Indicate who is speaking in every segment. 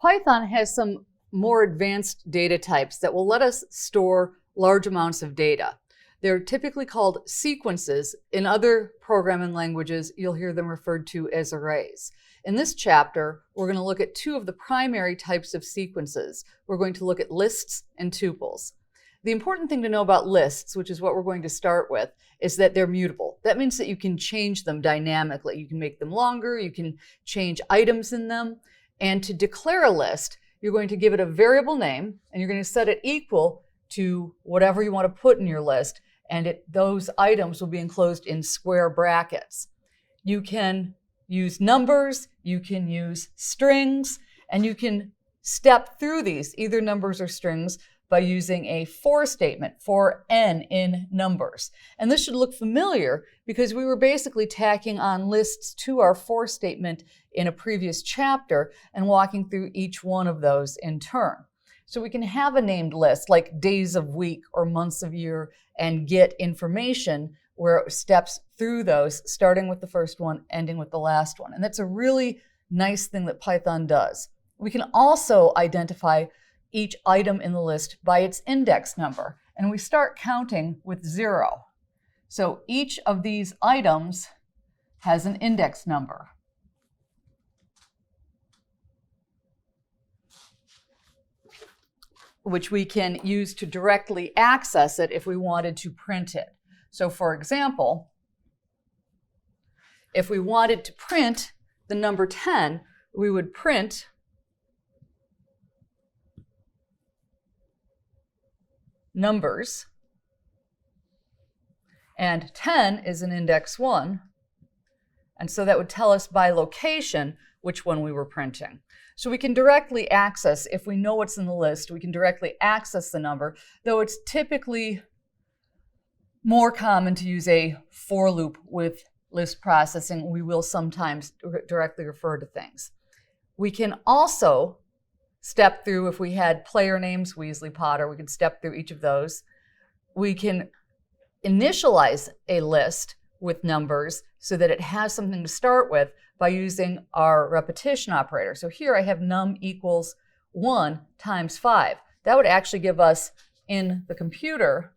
Speaker 1: Python has some more advanced data types that will let us store large amounts of data. They're typically called sequences. In other programming languages, you'll hear them referred to as arrays. In this chapter, we're going to look at two of the primary types of sequences. We're going to look at lists and tuples. The important thing to know about lists, which is what we're going to start with, is that they're mutable. That means that you can change them dynamically. You can make them longer, you can change items in them. And to declare a list, you're going to give it a variable name, and you're going to set it equal to whatever you want to put in your list, and those items will be enclosed in square brackets. You can use numbers, you can use strings, and you can step through these, either numbers or strings, by using a for statement, for n in numbers. And this should look familiar because we were basically tacking on lists to our for statement in a previous chapter and walking through each one of those in turn. So we can have a named list like days of week or months of year and get information where it steps through those, starting with the first one, ending with the last one. And that's a really nice thing that Python does. We can also identify each item in the list by its index number, and we start counting with 0. So each of these items has an index number. Which we can use to directly access it if we wanted to print it. So for example, if we wanted to print the number 10, we would print numbers, and 10 is an index 1, and so that would tell us by location which one we were printing. So we can directly access, if we know what's in the list, we can directly access the number, though it's typically more common to use a for loop with list processing. We will sometimes directly refer to things. We can also step through, if we had player names, Weasley, Potter, we can step through each of those. We can initialize a list with numbers so that it has something to start with by using our repetition operator. So here I have num equals 1 times 5. That would actually give us in the computer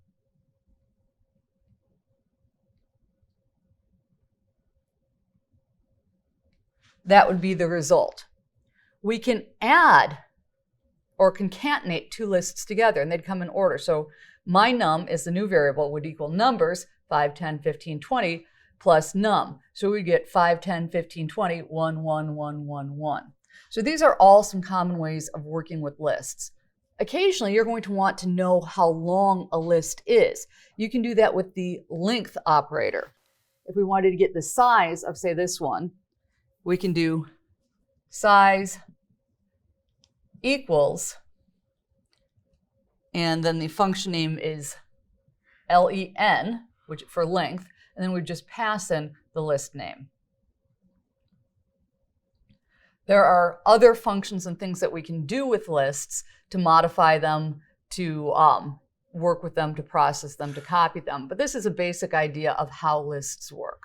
Speaker 1: that would be the result. We can add or concatenate two lists together, and they'd come in order. So my num is the new variable, would equal numbers 5, 10, 15, 20 plus num. So we get 5, 10, 15, 20, 1, 1, 1, 1, 1. So these are all some common ways of working with lists. Occasionally, you're going to want to know how long a list is. You can do that with the length operator. If we wanted to get the size of, say, this one, we can do size equals, and then the function name is len, which for length, and then we just pass in the list name. There are other functions and things that we can do with lists to modify them, to work with them, to process them, to copy them, but this is a basic idea of how lists work.